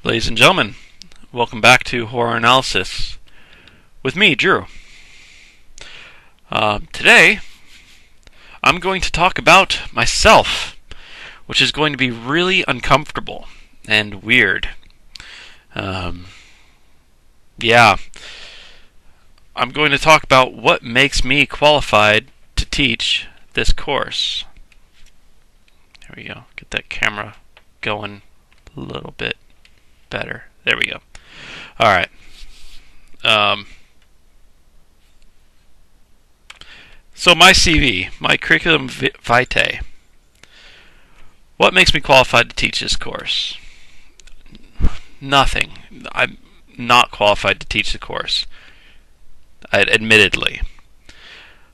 Ladies and gentlemen, welcome back to Horror Analysis with me, Drew. Today, I'm going to talk about myself, which is going to be really uncomfortable and weird. Yeah, I'm going to talk about what makes me qualified to teach this course. There we go. Get that camera going a little bit better. There we go. Alright. So my CV, my curriculum vitae. What makes me qualified to teach this course? Nothing. I'm not qualified to teach the course. Admittedly.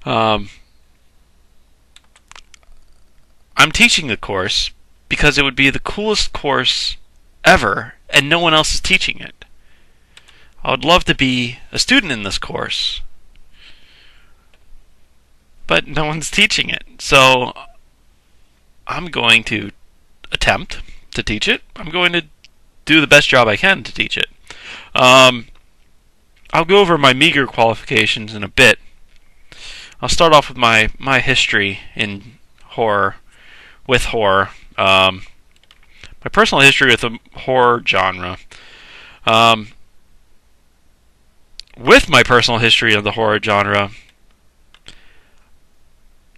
I'm teaching the course because it would be the coolest course ever, and no one else is teaching it. I would love to be a student in this course, but no one's teaching it. So I'm going to attempt to teach it. I'm going to do the best job I can to teach it. I'll go over my meager qualifications in a bit. I'll start off with my history in horror, with horror. My personal history with the horror genre. With my personal history of the horror genre,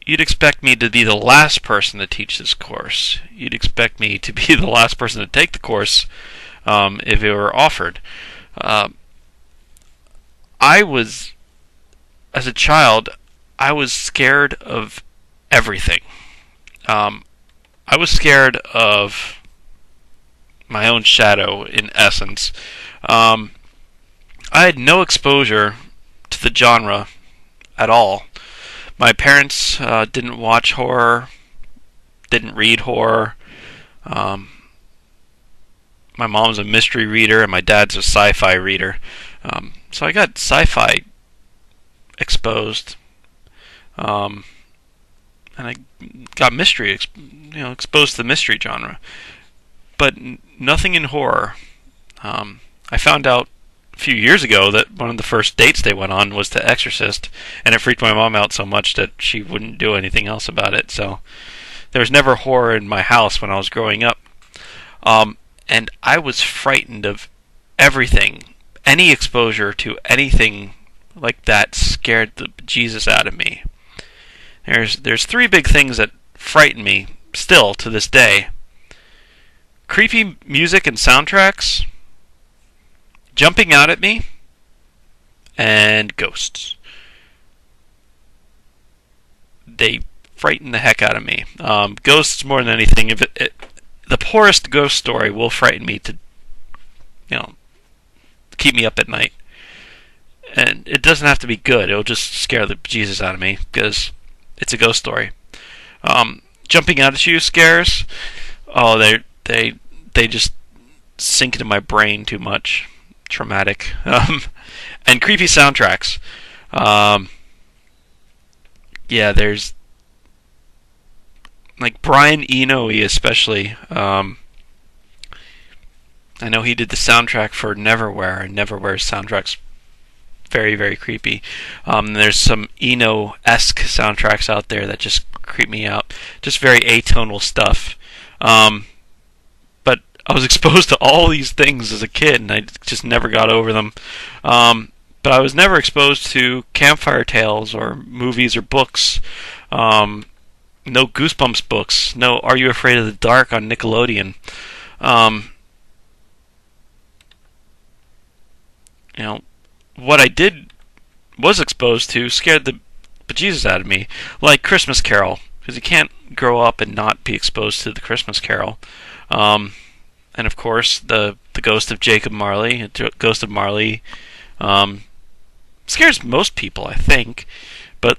you'd expect me to be the last person to teach this course. You'd expect me to be the last person to take the course if it were offered. As a child, I was scared of everything. I was scared of my own shadow, in essence. I had no exposure to the genre at all. My parents didn't watch horror, didn't read horror. My mom's a mystery reader, and my dad's a sci-fi reader. So I got sci-fi exposed, and I got mystery, exposed to the mystery genre. But nothing in horror. I found out a few years ago that one of the first dates they went on was to Exorcist, and it freaked my mom out so much that she wouldn't do anything else about it. So there was never horror in my house when I was growing up. And I was frightened of everything. Any exposure to anything like that scared the bejesus out of me. There's three big things that frighten me still to this day. Creepy music and soundtracks, jumping out at me, and ghosts. They frighten the heck out of me. Ghosts more than anything. The poorest ghost story will frighten me to, keep me up at night. And it doesn't have to be good. It'll just scare the bejesus out of me because it's a ghost story. Jumping out at you scares. Oh, they just sink into my brain too much. Traumatic. And creepy soundtracks. There's like Brian Eno especially. I know he did the soundtrack for Neverwhere, and Neverwhere's soundtrack's very, very creepy. There's some Eno-esque soundtracks out there that just creep me out. Just very atonal stuff. But I was exposed to all these things as a kid, and I just never got over them. But I was never exposed to campfire tales or movies or books. No Goosebumps books. No Are You Afraid of the Dark on Nickelodeon. What I was exposed to scared the bejesus out of me. Like Christmas Carol, because you can't grow up and not be exposed to the Christmas Carol. And of course, the ghost of Jacob Marley, Ghost of Marley, scares most people, I think, but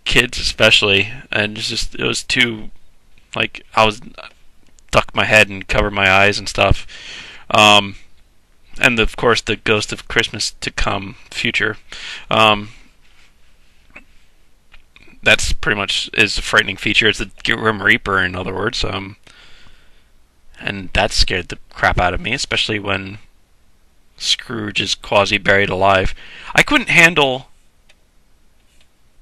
kids especially. And it was too, I was duck my head and cover my eyes and stuff. And of course, the Ghost of Christmas to Come future. That's pretty much is a frightening feature. It's the Grim Reaper, in other words. and that scared the crap out of me, especially when Scrooge is quasi-buried alive. I couldn't handle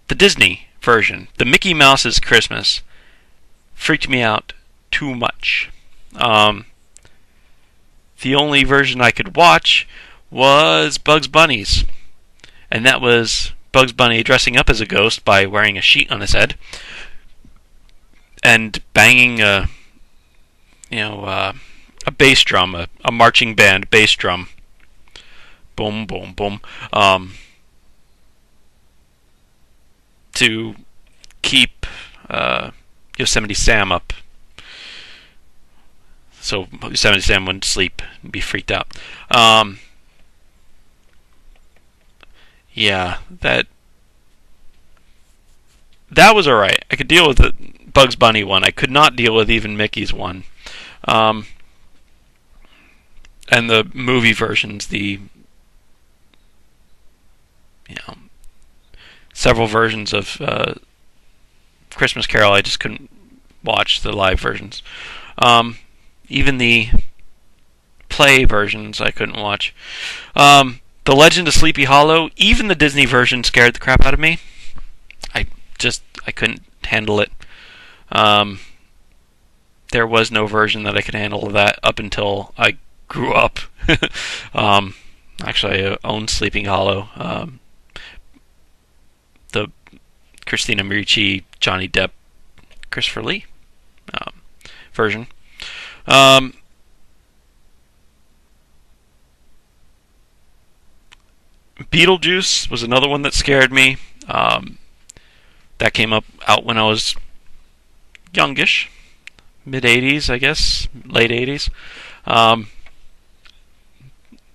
the Disney version. The Mickey Mouse's Christmas freaked me out too much. The only version I could watch was Bugs Bunny's, and that was Bugs Bunny dressing up as a ghost by wearing a sheet on his head and banging a bass drum, a marching band bass drum. Boom, boom, boom. To keep Yosemite Sam up. So Yosemite Sam wouldn't sleep and be freaked out. Yeah, that was alright. I could deal with the Bugs Bunny one. I could not deal with even Mickey's one. And the movie versions, several versions of Christmas Carol, I just couldn't watch the live versions. Even the play versions I couldn't watch. The Legend of Sleepy Hollow, even the Disney version scared the crap out of me. I couldn't handle it. There was no version that I could handle of that up until I grew up. Actually, I owned Sleeping Hollow. The Christina Ricci, Johnny Depp, Christopher Lee version. Beetlejuice was another one that scared me. That came out when I was youngish, mid 80s, I guess, late 80s.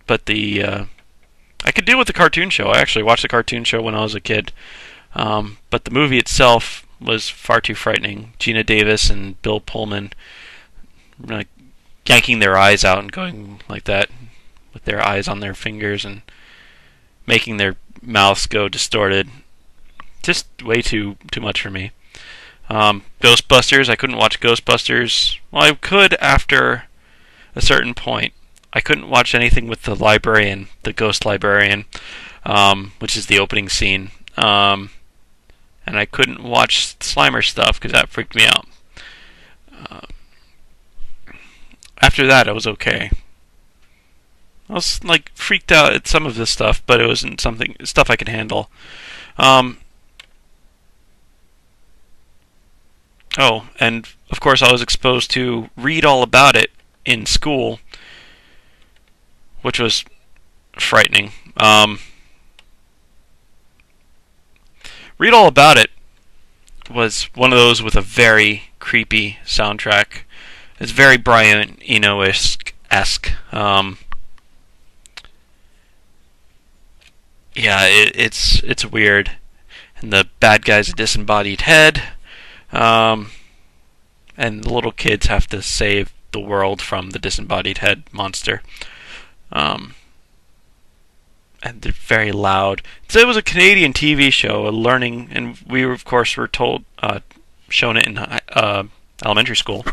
But I could deal with the cartoon show. I actually watched the cartoon show when I was a kid. But the movie itself was far too frightening. Gina Davis and Bill Pullman like yanking their eyes out and going like that with their eyes on their fingers and making their mouths go distorted. Just way too much for me. Ghostbusters, I couldn't watch Ghostbusters. Well, I could after a certain point. I couldn't watch anything with the librarian, the ghost librarian, which is the opening scene. And I couldn't watch Slimer stuff because that freaked me out. After that, I was okay. I was like freaked out at some of this stuff, but it wasn't stuff I could handle. Oh, and of course I was exposed to Read All About It in school, which was frightening. Read All About It was one of those with a very creepy soundtrack. It's very Brian Eno-esque. Yeah, it's weird. And the bad guy's a disembodied head. And the little kids have to save the world from the disembodied head monster. And they're very loud. So it was a Canadian TV show, and we of course were told, shown it in elementary school.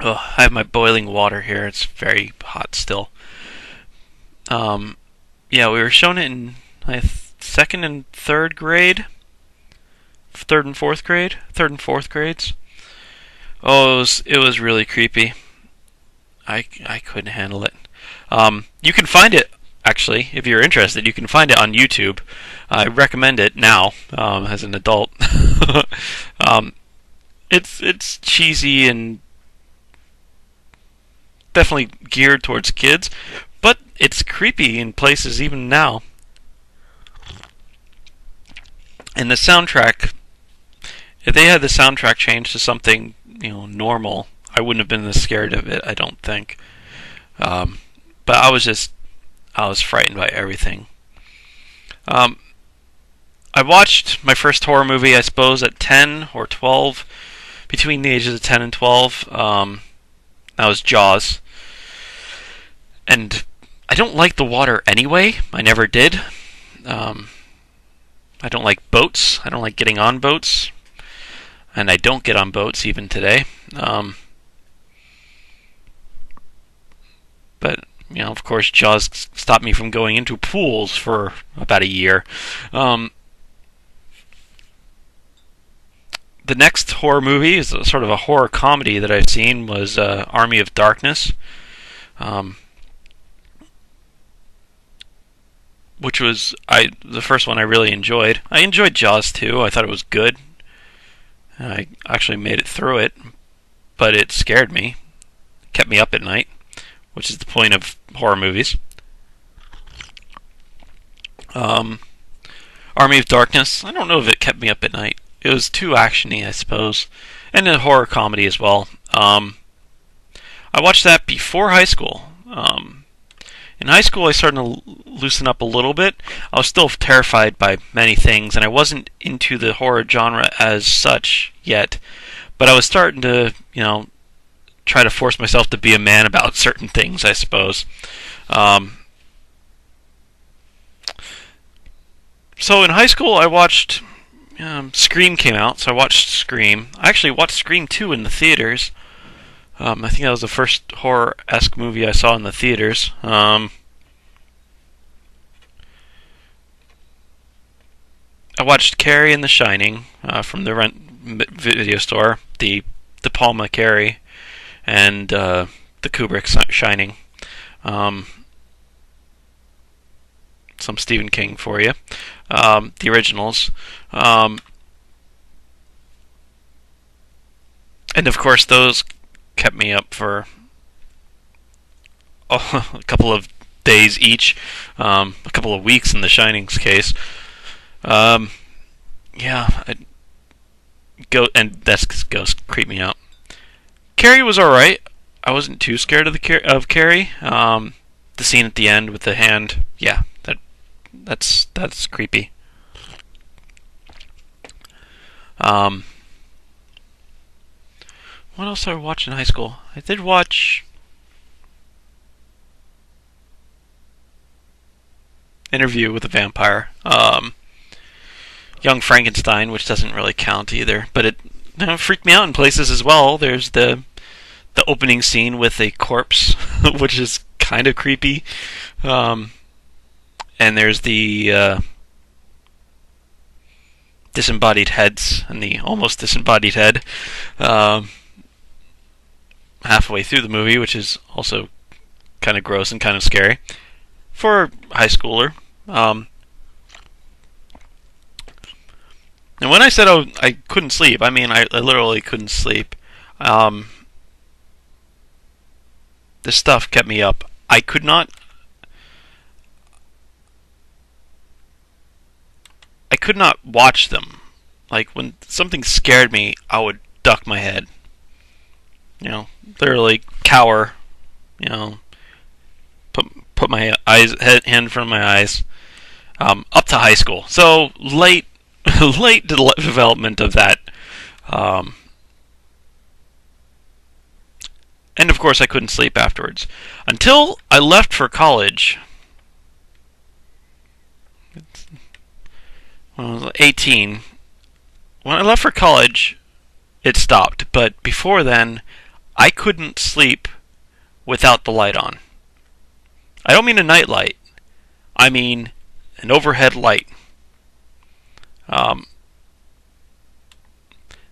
Oh, I have my boiling water here. It's very hot still. Yeah, we were shown it in second and third grade. Third and fourth grades. Oh, it was really creepy. I couldn't handle it. You can find it, actually, if you're interested. You can find it on YouTube. I recommend it now, as an adult. It's cheesy and definitely geared towards kids, but it's creepy in places even now. And the soundtrack, if they had the soundtrack changed to something, normal, I wouldn't have been as scared of it, I don't think. But I was frightened by everything. I watched my first horror movie, I suppose, at 10 or 12, between the ages of 10 and 12. That was Jaws. And I don't like the water anyway. I never did. I don't like boats. I don't like getting on boats. and I don't get on boats even today. But of course, Jaws stopped me from going into pools for about a year. The next horror movie is sort of a horror comedy that I've seen was Army of Darkness, which was the first one I really enjoyed. I enjoyed Jaws too. I thought it was good. I actually made it through it, but it scared me, kept me up at night, which is the point of horror movies. Army of Darkness, I don't know if it kept me up at night. It was too actiony, I suppose, and a horror comedy as well. I watched that before high school. In high school, I started to loosen up a little bit. I was still terrified by many things, and I wasn't into the horror genre as such yet. But I was starting to, try to force myself to be a man about certain things, I suppose. So in high school, I watched Scream came out, so I watched Scream. I actually watched Scream 2 in the theaters. I think that was the first horror-esque movie I saw in the theaters. I watched Carrie and The Shining from the rent video store, the De Palma Carrie, and the Kubrick Shining. Some Stephen King for you. The originals. And of course, those kept me up for a couple of days each, a couple of weeks in The Shining's case. Ghosts creep me out. Carrie was alright. I wasn't too scared of Carrie. The scene at the end with the hand, yeah, that's creepy. What else did I watch in high school? I did watch Interview with a Vampire. Young Frankenstein, which doesn't really count either, but it freaked me out in places as well. There's the opening scene with a corpse, which is kind of creepy. And there's the disembodied heads and the almost disembodied head halfway through the movie, which is also kind of gross and kind of scary for a high schooler. And when I said I couldn't sleep, I mean I literally couldn't sleep. This stuff kept me up. I could not watch them. Like when something scared me, I would duck my head. Literally cower. Put my hand in front of my eyes. Up to high school, so late development of that. And of course, I couldn't sleep afterwards until I left for college. When I was 18. When I left for college, it stopped. But before then, I couldn't sleep without the light on. I don't mean a night light. I mean an overhead light.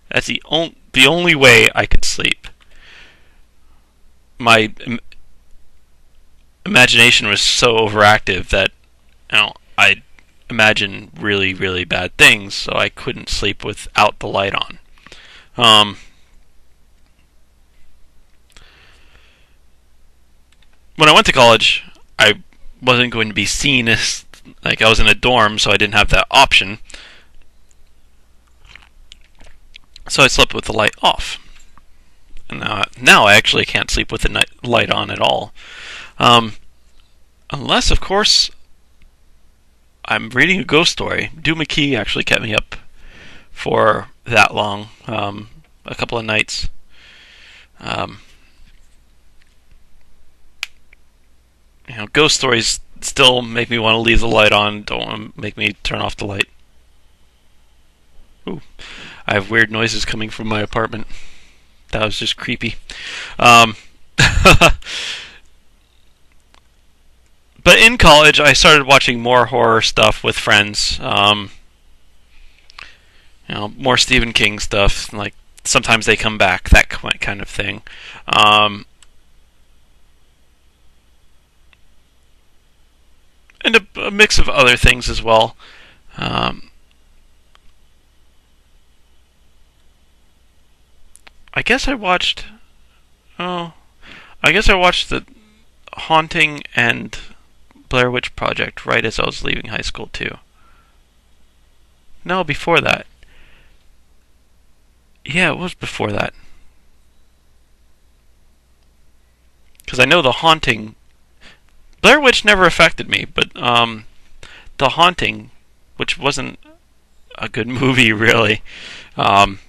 That's the only way I could sleep. My imagination was so overactive that I'd imagine really, really bad things, so I couldn't sleep without the light on. When I went to college, I wasn't going to be seen as I was in a dorm, so I didn't have that option. So I slept with the light off. And now I actually can't sleep with the light on at all. Unless, of course, I'm reading a ghost story. Dew McKee actually kept me up for that long, a couple of nights. Ghost stories still make me want to leave the light on. Don't want to make me turn off the light. Ooh. I have weird noises coming from my apartment. That was just creepy. Um, but in college, I started watching more horror stuff with friends. More Stephen King stuff. Like sometimes they come back, that kind of thing. Um, and a mix of other things as well. Um, I guess I watched. Oh, I guess I watched The Haunting and Blair Witch Project right as I was leaving high school too. No, before that. Yeah, it was before that. Because I know The Haunting. Blair Witch never affected me, but The Haunting, which wasn't a good movie really. Um,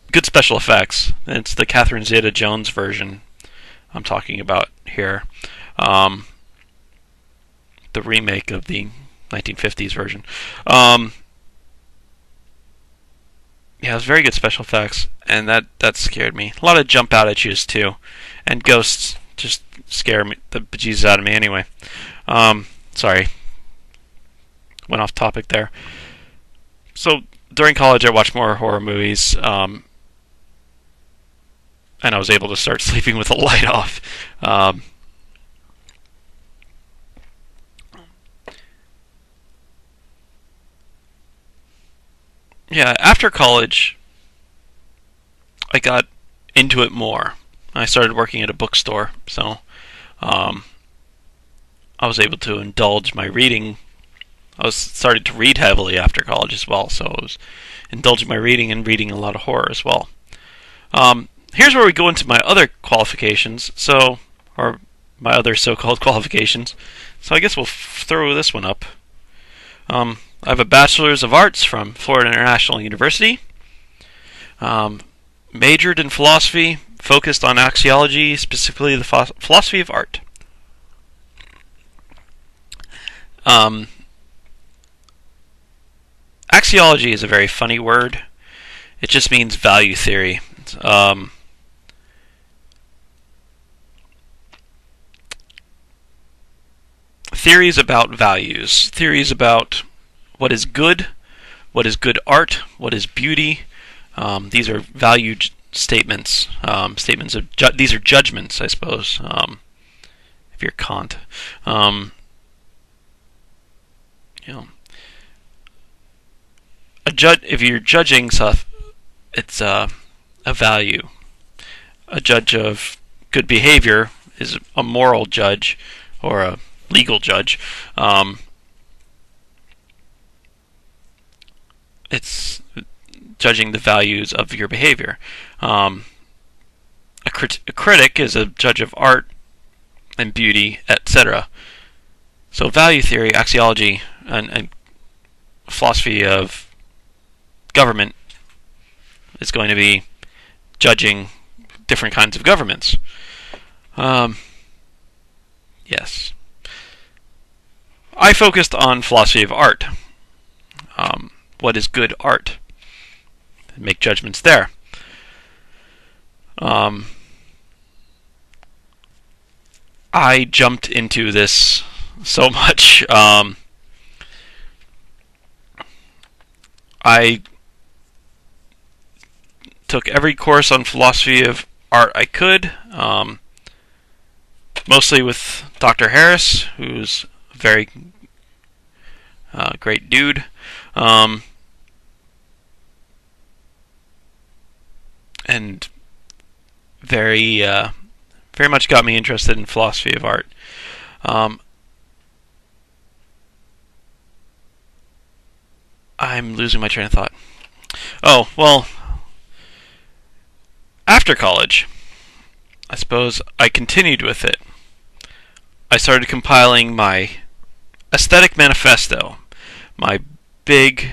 Good special effects. It's the Catherine Zeta-Jones version I'm talking about here. Um, the remake of the 1950s version. Yeah, it was very good special effects, and that scared me. A lot of jump out at yous too, and ghosts just scare me the bejesus out of me anyway. Sorry, went off topic there. So during college, I watched more horror movies, and I was able to start sleeping with the light off. Yeah, after college, I got into it more. I started working at a bookstore, so um, I was able to indulge my reading. I was started to read heavily after college as well, so I was indulging my reading and reading a lot of horror as well. Here's where we go into my other qualifications, or my other so-called qualifications. So I guess we'll throw this one up. I have a Bachelor's of Arts from Florida International University. Majored in philosophy, focused on axiology, specifically the philosophy of art. Axiology is a very funny word. It just means value theory. Theories about values, theories about what is good art, what is beauty. These are value statements. Statements of these are judgments, I suppose. If you're Kant, you know, if you're judging stuff, it's a value. A judge of good behavior is a moral judge or a legal judge. It's judging the values of your behavior. A critic is a judge of art and beauty, etc. So value theory, axiology, and philosophy of government is going to be judging different kinds of governments. Yes. I focused on philosophy of art. What is good art? Make judgments there. I jumped into this so much. I took every course on philosophy of art I could, mostly with Dr. Harris, who's a very great dude. And very much got me interested in philosophy of art. I'm losing my train of thought. Oh, well, after college, I suppose I continued with it. I started compiling my aesthetic manifesto, my big,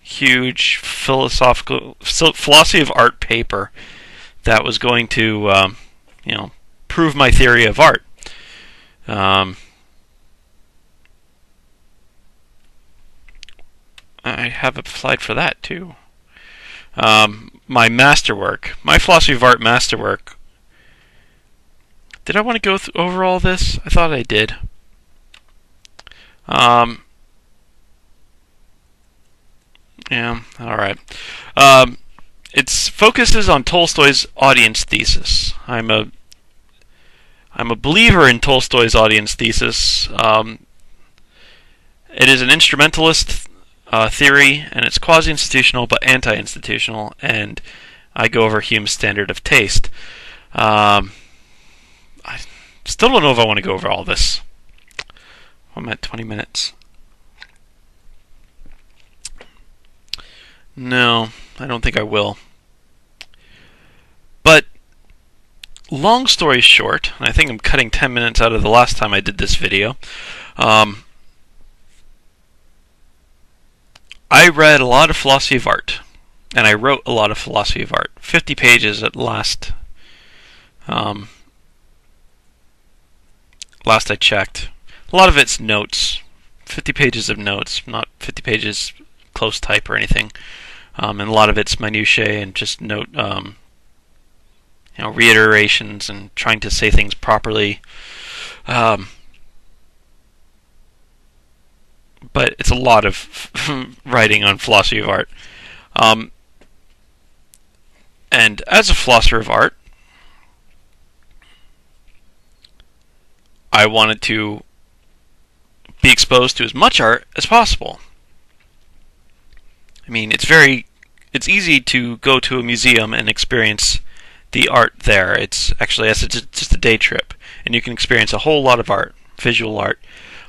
huge philosophy of art paper that was going to, prove my theory of art. I have a slide for that too. My masterwork, my philosophy of art masterwork. Did I want to go over all this? I thought I did. Yeah, alright. It focuses on Tolstoy's audience thesis. I'm a believer in Tolstoy's audience thesis. It is an instrumentalist theory, and it's quasi-institutional but anti-institutional, and I go over Hume's standard of taste. I still don't know if I want to go over all this. I'm at 20 minutes. No, I don't think I will. But, long story short, and I think I'm cutting 10 minutes out of the last time I did this video, I read a lot of philosophy of art, and I wrote a lot of philosophy of art. 50 pages at last. Last I checked. A lot of it's notes. 50 pages of notes, not 50 pages close type or anything. And a lot of it's minutiae and just note, reiterations and trying to say things properly. But it's a lot of writing on philosophy of art. And as a philosopher of art, I wanted to be exposed to as much art as possible. I mean, it's easy to go to a museum and experience the art there. It's actually just a day trip, and you can experience a whole lot of art, visual art,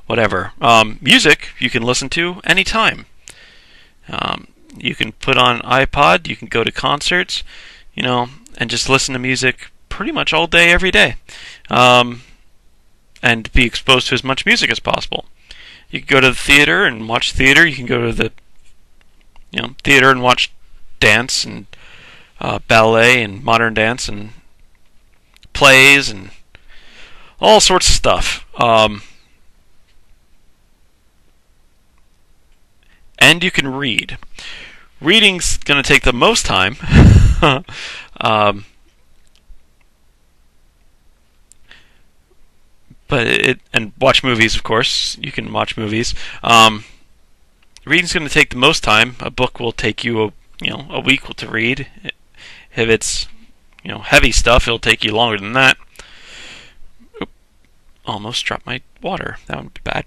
whatever. Music you can listen to anytime. You can put on iPod, you can go to concerts, and just listen to music pretty much all day, every day. And be exposed to as much music as possible. You can go to the theater and watch theater. You can go to the theater and watch dance and ballet and modern dance and plays and all sorts of stuff. And you can read. Reading's going to take the most time. And watch movies, of course. You can watch movies. Reading's going to take the most time. A book will take you a week to read. If it's heavy stuff, it'll take you longer than that. Oop, almost dropped my water. That would be bad.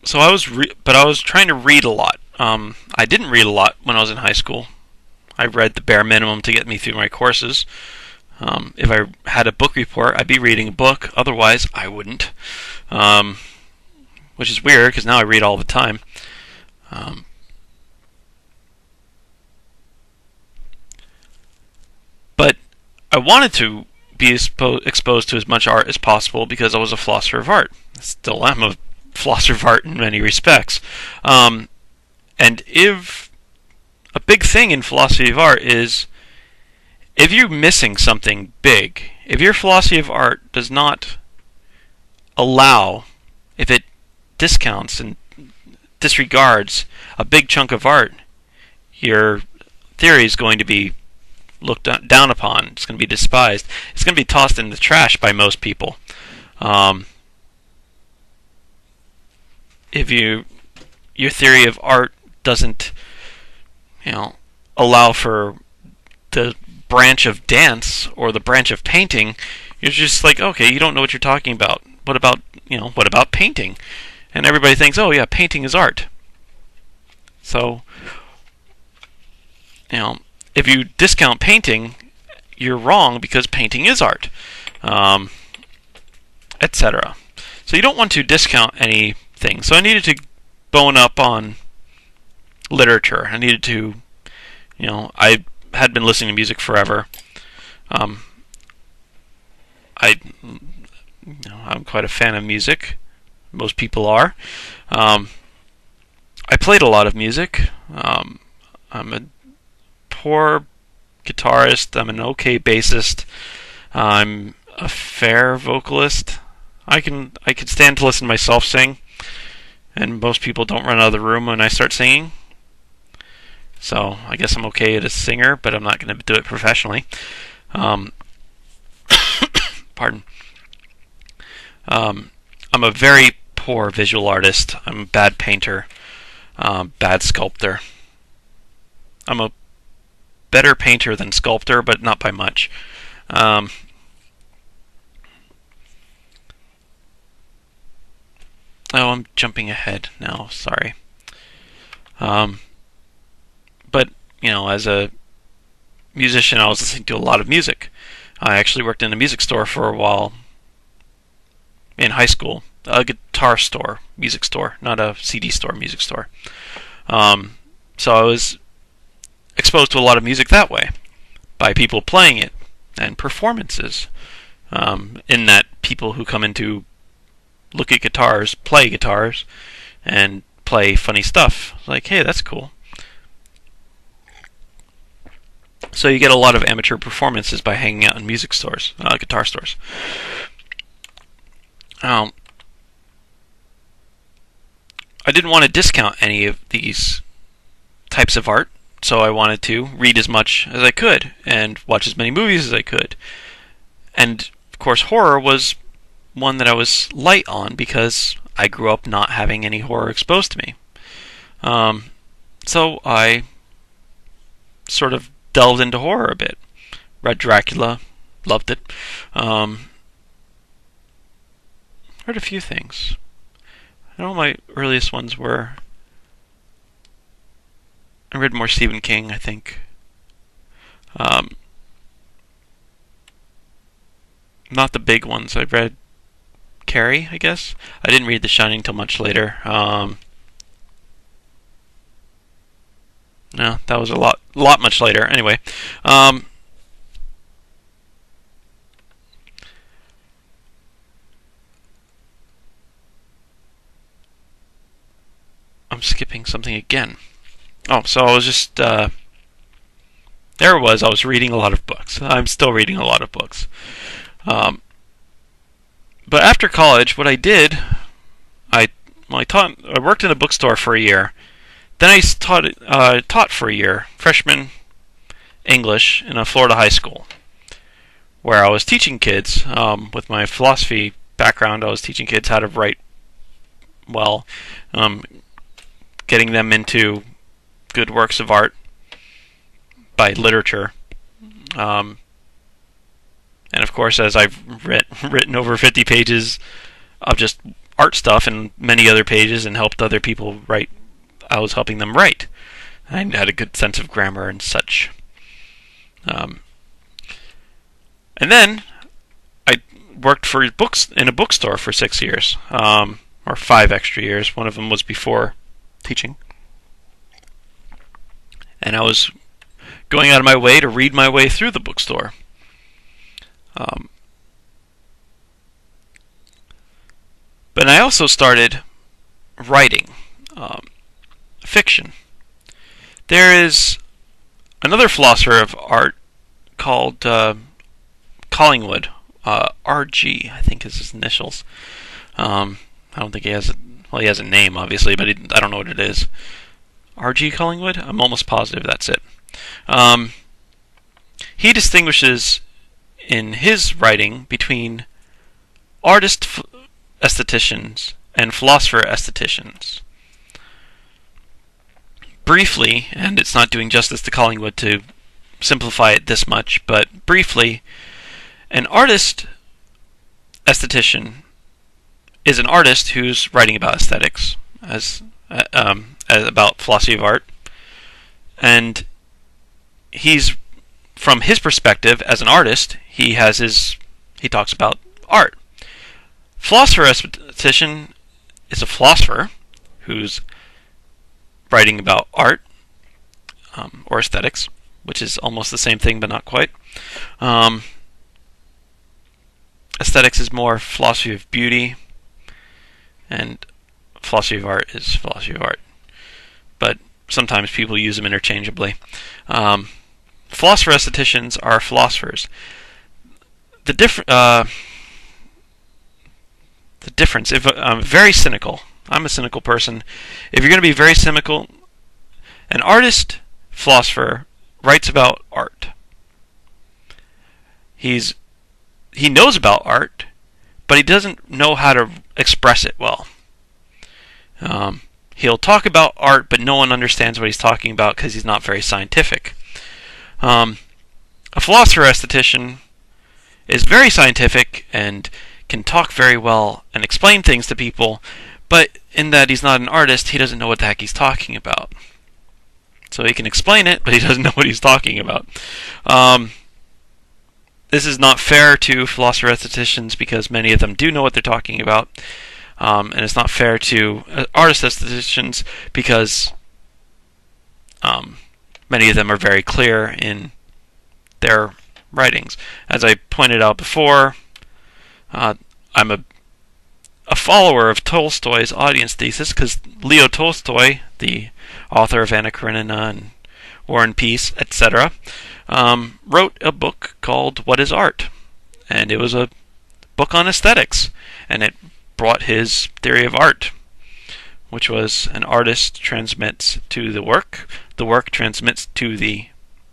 So I was trying to read a lot. I didn't read a lot when I was in high school. I read the bare minimum to get me through my courses. If I had a book report, I'd be reading a book. Otherwise, I wouldn't. Which is weird, because now I read all the time. But I wanted to be exposed to as much art as possible because I was a philosopher of art. I still am a philosopher of art in many respects. And if a big thing in philosophy of art is if you're missing something big, if your philosophy of art does not allow, if it discounts and disregards a big chunk of art, your theory is going to be looked down upon. It's going to be despised. It's going to be tossed in the trash by most people. If your theory of art doesn't allow for the branch of dance or the branch of painting, you're just like, okay, you don't know what you're talking about. What about painting? And everybody thinks, oh yeah, painting is art. So, if you discount painting, you're wrong because painting is art, etc. So you don't want to discount anything. So I needed to bone up on literature. I needed to, I had been listening to music forever. I'm quite a fan of music. Most people are. I played a lot of music. I'm a poor guitarist. I'm an okay bassist. I'm a fair vocalist. I can stand to listen to myself sing. and most people don't run out of the room when I start singing. So I guess I'm okay as a singer, but I'm not going to do it professionally. Pardon. I'm a very poor visual artist. I'm a bad painter, bad sculptor. I'm a better painter than sculptor, but not by much. Oh, I'm jumping ahead now. Sorry. But, as a musician, I was listening to a lot of music. I actually worked in a music store for a while in high school. A guitar store, music store, not a CD store, music store. So I was exposed to a lot of music that way, by people playing it, and performances. In that people who come in to look at guitars, play guitars, and play funny stuff. Like, hey, that's cool. So you get a lot of amateur performances by hanging out in music stores, guitar stores. I didn't want to discount any of these types of art, so I wanted to read as much as I could and watch as many movies as I could. And, of course, horror was one that I was light on because I grew up not having any horror exposed to me. So I sort of delved into horror a bit. Read Dracula, loved it. Read a few things. I know my earliest ones were... I read more Stephen King, I think. Not the big ones. I read Carrie, I guess. I didn't read The Shining till much later. No, that was a lot much later. Anyway, I'm skipping something again. Oh, so I was just there it was. I was reading a lot of books. I'm still reading a lot of books. But after college, what I did, I worked in a bookstore for a year. Then I taught for a year, freshman English in a Florida high school, where I was teaching kids, with my philosophy background, I was teaching kids how to write well, getting them into good works of art by literature. And of course, as I've written over 50 pages of just art stuff and many other pages and helped other people write, I was helping them write. I had a good sense of grammar and such. And then I worked for books in a bookstore for 6 years, or 5 extra years. One of them was before teaching. And I was going out of my way to read my way through the bookstore. But I also started writing fiction. There is another philosopher of art called Collingwood, RG, I think is his initials. I don't think he has he has a name, obviously, but I don't know what it is. RG Collingwood? I'm almost positive that's it. He distinguishes in his writing between artist aestheticians and philosopher aestheticians. Briefly, and it's not doing justice to Collingwood to simplify it this much, but briefly, an artist aesthetician is an artist who's writing about aesthetics, as about philosophy of art, and he's, from his perspective as an artist, he talks about art. Philosopher aesthetician is a philosopher who's writing about art, or aesthetics, which is almost the same thing but not quite. Aesthetics is more philosophy of beauty, and philosophy of art is philosophy of art. But sometimes people use them interchangeably. Philosopher aestheticians are philosophers. The difference, if I'm very cynical, I'm a cynical person. If you're going to be very cynical, an artist, philosopher, writes about art. He knows about art, but he doesn't know how to express it well. He'll talk about art, but no one understands what he's talking about because he's not very scientific. A philosopher aesthetician is very scientific and can talk very well and explain things to people, but in that he's not an artist, he doesn't know what the heck he's talking about. So he can explain it, but he doesn't know what he's talking about. This is not fair to philosopher aestheticians because many of them do know what they're talking about. And it's not fair to artist aestheticians because many of them are very clear in their writings. As I pointed out before, I'm a follower of Tolstoy's audience thesis because Leo Tolstoy, the author of Anna Karenina and War and Peace, etc., wrote a book called What is Art? And it was a book on aesthetics, and it brought his theory of art, which was an artist transmits to the work transmits to the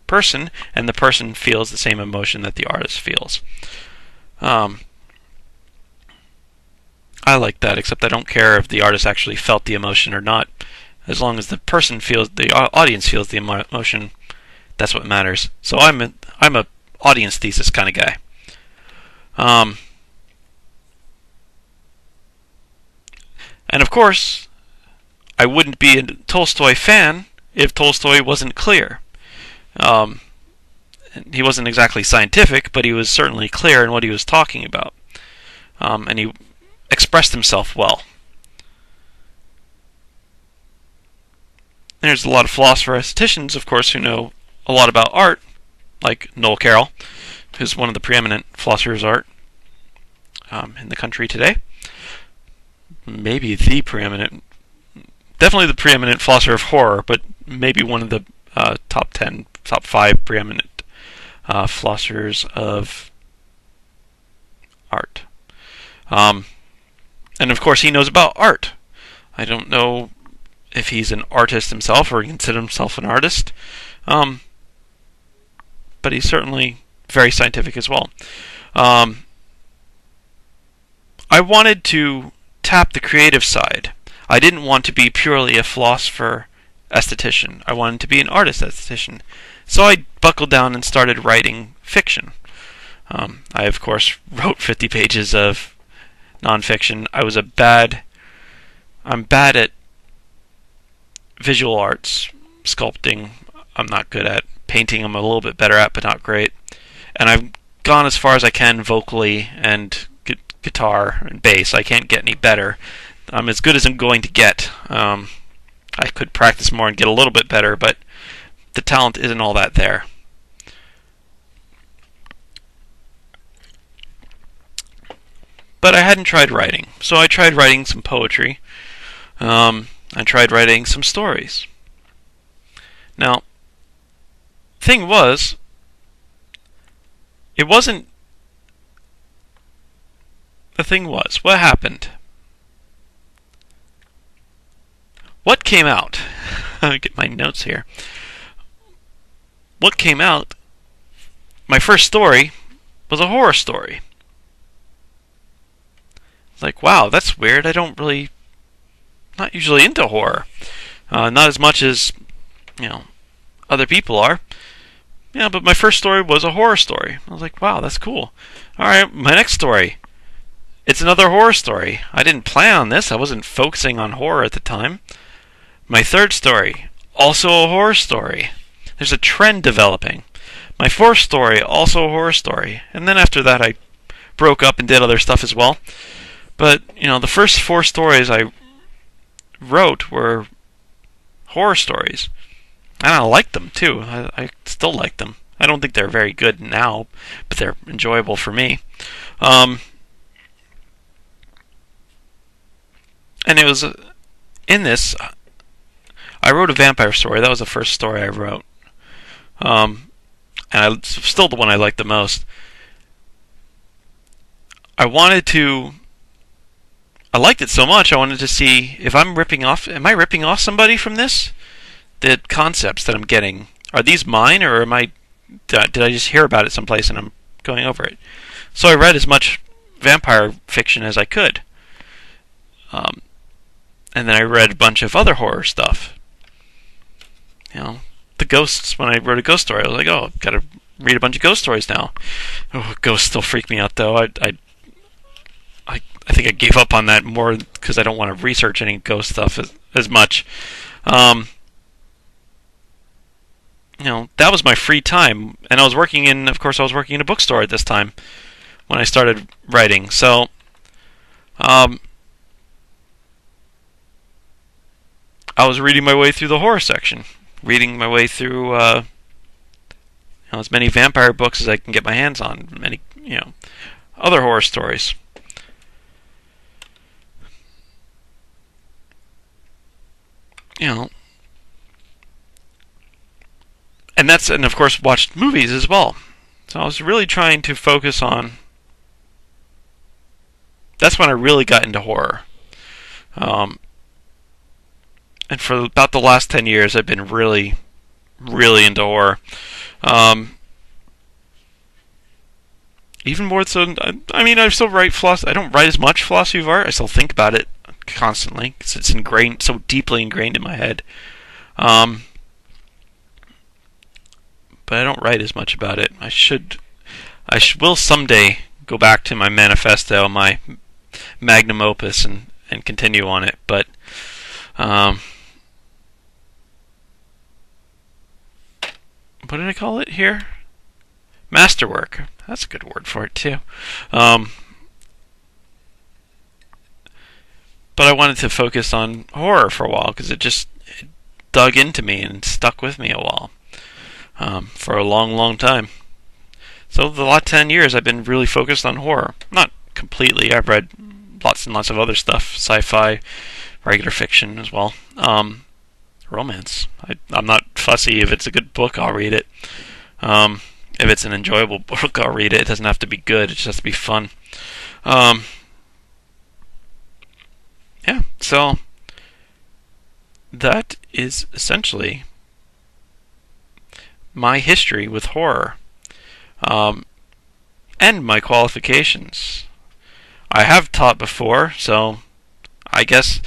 person, and the person feels the same emotion that the artist feels. I like that, except I don't care if the artist actually felt the emotion or not. As long as the person feels, the audience feels the emotion, that's what matters. So I'm a audience thesis kind of guy. And of course, I wouldn't be a Tolstoy fan if Tolstoy wasn't clear. He wasn't exactly scientific, but he was certainly clear in what he was talking about. And he expressed himself well. There's a lot of philosopher-aestheticians, of course, who know a lot about art, like Noel Carroll, who's one of the preeminent philosophers of art in the country today. Maybe the preeminent, definitely the preeminent philosopher of horror, but maybe one of the top 5 preeminent philosophers of art. And of course he knows about art. I don't know if he's an artist himself or he considers himself an artist, but he's certainly very scientific as well. I wanted to tap the creative side. I didn't want to be purely a philosopher aesthetician. I wanted to be an artist aesthetician. So I buckled down and started writing fiction. I, of course, wrote 50 pages of nonfiction. I'm bad at visual arts, sculpting. I'm not good at painting. I'm a little bit better at, but not great. And I've gone as far as I can vocally and guitar and bass. I can't get any better. I'm as good as I'm going to get. I could practice more and get a little bit better, but the talent isn't all that there. But I hadn't tried writing, so I tried writing some poetry. I tried writing some stories. Now, thing was, what happened? What came out? I'll get my notes here. What came out? My first story was a horror story. Like, wow, that's weird. Not usually into horror. Not as much as, other people are. Yeah, but my first story was a horror story. I was like, wow, that's cool. Alright, my next story. It's another horror story. I didn't plan on this. I wasn't focusing on horror at the time. My third story, also a horror story. There's a trend developing. My fourth story, also a horror story. And then after that I broke up and did other stuff as well. But, the first 4 stories I wrote were horror stories. And I liked them, too. I still like them. I don't think they're very good now, but they're enjoyable for me. And it was in this, I wrote a vampire story. That was the first story I wrote. And it's still the one I like the most. I wanted to I liked it so much I wanted to see if I'm ripping off. Am I ripping off somebody from this? The concepts that I'm getting, are these mine, or am I? Did I just hear about it someplace and I'm going over it? So I read as much vampire fiction as I could, and then I read a bunch of other horror stuff. The ghosts. When I wrote a ghost story, I was like, oh, I've got to read a bunch of ghost stories now. Oh, ghosts still freak me out though. I think I gave up on that more because I don't want to research any ghost stuff as much. That was my free time, and I was working in a bookstore at this time when I started writing. So, I was reading my way through the horror section, reading my way through as many vampire books as I can get my hands on, many other horror stories. And of course watched movies as well. So I was really trying to focus on. That's when I really got into horror. And for about the last 10 years, I've been really, really into horror. Even more so. I mean, I still write philosophy. I don't write as much philosophy of art. I still think about it constantly because it's ingrained, so deeply ingrained in my head. But I don't write as much about it. Will someday go back to my manifesto, my magnum opus, and continue on it. But what did I call it here? Masterwork. That's a good word for it too. But I wanted to focus on horror for a while because it dug into me and stuck with me a while. For a long, long time. So the last 10 years I've been really focused on horror. Not completely. I've read lots and lots of other stuff. Sci-fi, regular fiction as well. Romance. I'm not fussy. If it's a good book, I'll read it. If it's an enjoyable book, I'll read it. It doesn't have to be good. It just has to be fun. So that is essentially my history with horror, and my qualifications. I have taught before, so I guess,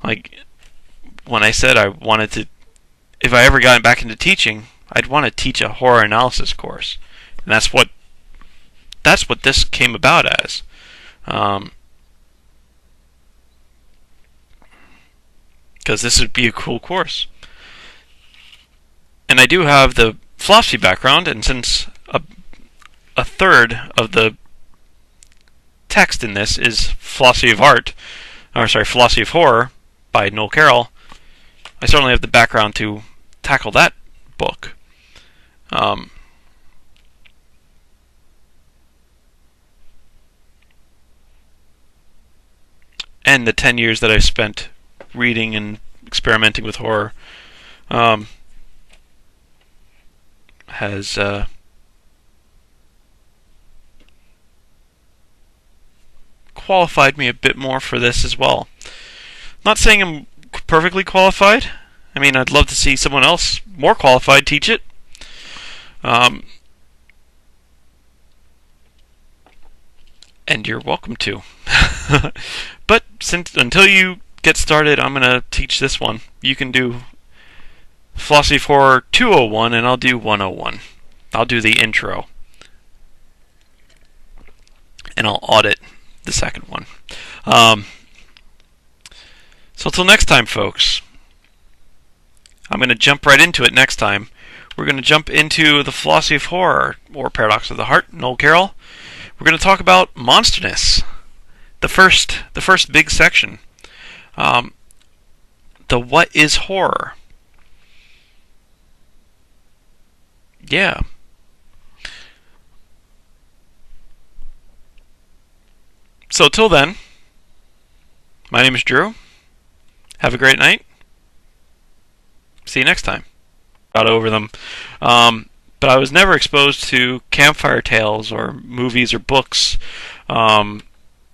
when I said I wanted to, if I ever got back into teaching, I'd want to teach a horror analysis course, and that's what this came about as. Because this would be a cool course. And I do have the philosophy background, and since a third of the text in this is philosophy of horror by Noel Carroll, I certainly have the background to tackle that book. And the 10 years that I've spent reading and experimenting with horror has qualified me a bit more for this as well. Not saying I'm perfectly qualified. I mean, I'd love to see someone else more qualified teach it. And you're welcome to. But until you get started, I'm going to teach this one. You can do Philosophy of Horror 201, and I'll do 101. I'll do the intro. And I'll audit the second one. So until next time, folks, I'm going to jump right into it next time. We're going to jump into the Philosophy of Horror, or Paradox of the Heart, Noel Carroll. We're going to talk about monsterness. The first big section. The what is horror? Yeah. So till then, my name is Drew. Have a great night. See you next time. Got over them. But I was never exposed to campfire tales or movies or books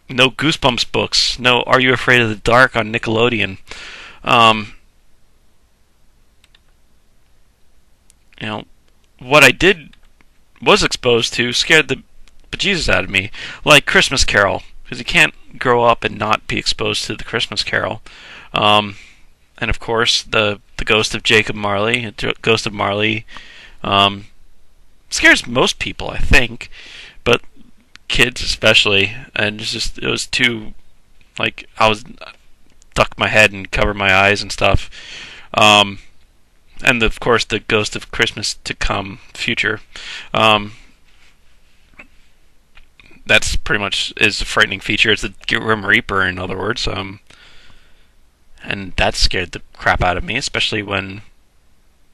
no Goosebumps books, no Are You Afraid of the Dark on Nickelodeon. Um, you know, what I did was exposed to scared the bejesus out of me, like Christmas Carol, because you can't grow up and not be exposed to the Christmas Carol. Um, and of course, the ghost of Jacob Marley, Ghost of Marley, um, scares most people, I think, but kids especially. And it was too, like, I was duck my head and cover my eyes and stuff. And of course, the Ghost of Christmas to Come future. That's pretty much is a frightening feature. It's the Grim Reaper, in other words. And that scared the crap out of me, especially when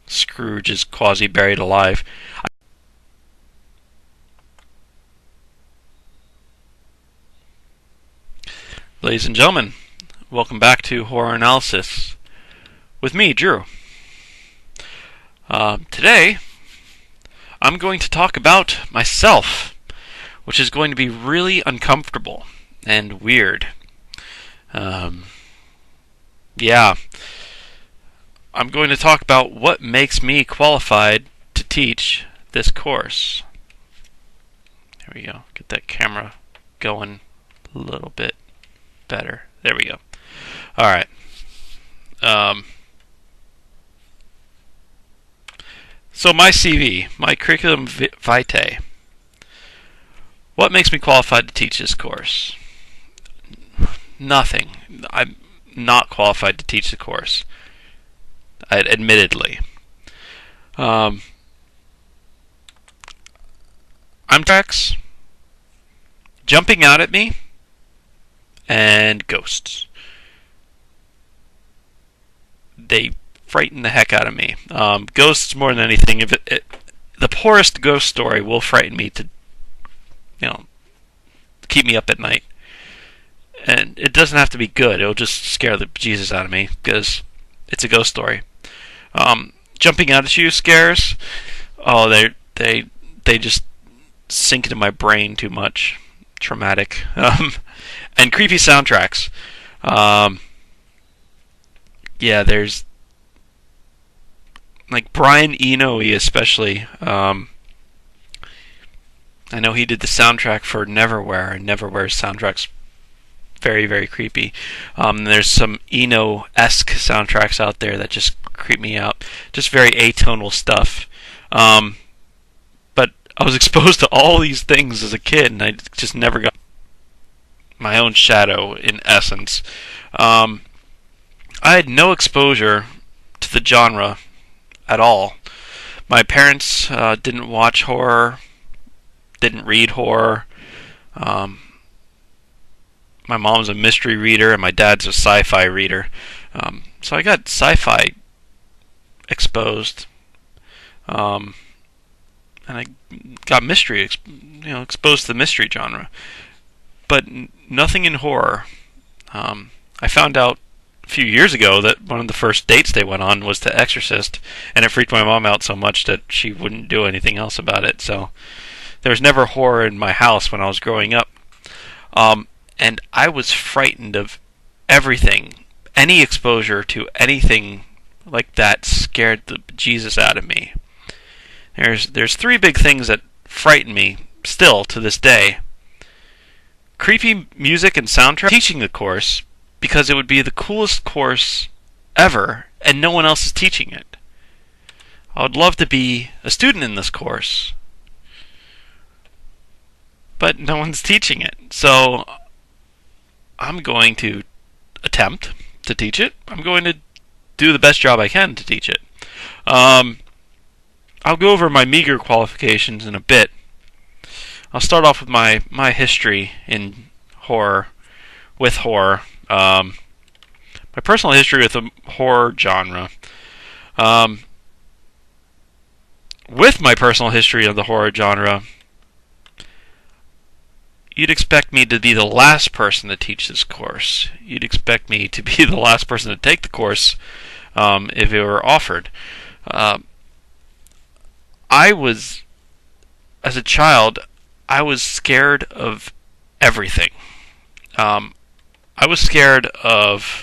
Scrooge is quasi-buried alive. Ladies and gentlemen, welcome back to Horror Analysis with me, Drew. Today, I'm going to talk about myself, which is going to be really uncomfortable and weird. Yeah, I'm going to talk about what makes me qualified to teach this course. There we go. Get that camera going a little bit better. There we go. Alright. So my CV, my curriculum vitae. What makes me qualified to teach this course? Nothing. I'm not qualified to teach the course. Admittedly. I'm tracks, jumping out at me, and ghosts. They frighten the heck out of me. Ghosts more than anything. The poorest ghost story will frighten me to, keep me up at night. And it doesn't have to be good. It'll just scare the Jesus out of me because it's a ghost story. Jumping out at you scares. Oh, they just sink into my brain too much. Traumatic. And creepy soundtracks. Yeah, there's like Brian Eno, especially. I know he did the soundtrack for Neverwhere, and Neverwhere's soundtrack's very, very creepy. There's some Eno-esque soundtracks out there that just creep me out. Just very atonal stuff. But I was exposed to all these things as a kid, and I just never got my own shadow, in essence. I had no exposure to the genre at all. My parents didn't watch horror, didn't read horror. My mom's a mystery reader, and my dad's a sci-fi reader. So I got sci-fi exposed, and I got mystery, exposed to the mystery genre, but nothing in horror. I found out a few years ago that one of the first dates they went on was to Exorcist, and it freaked my mom out so much that she wouldn't do anything else about it. So there was never horror in my house when I was growing up. And I was frightened of everything. Any exposure to anything like that scared the Jesus out of me. There's three big things that frighten me still to this day. Creepy music and soundtrack. Teaching the course because it would be the coolest course ever, and no one else is teaching it. I would love to be a student in this course, but no one's teaching it. So I'm going to attempt to teach it. I'm going to do the best job I can to teach it. I'll go over my meager qualifications in a bit. I'll start off with my history in horror, with horror. My personal history with the horror genre. With my personal history of the horror genre, you'd expect me to be the last person to teach this course. You'd expect me to be the last person to take the course if it were offered. As a child, I was scared of everything. I was scared of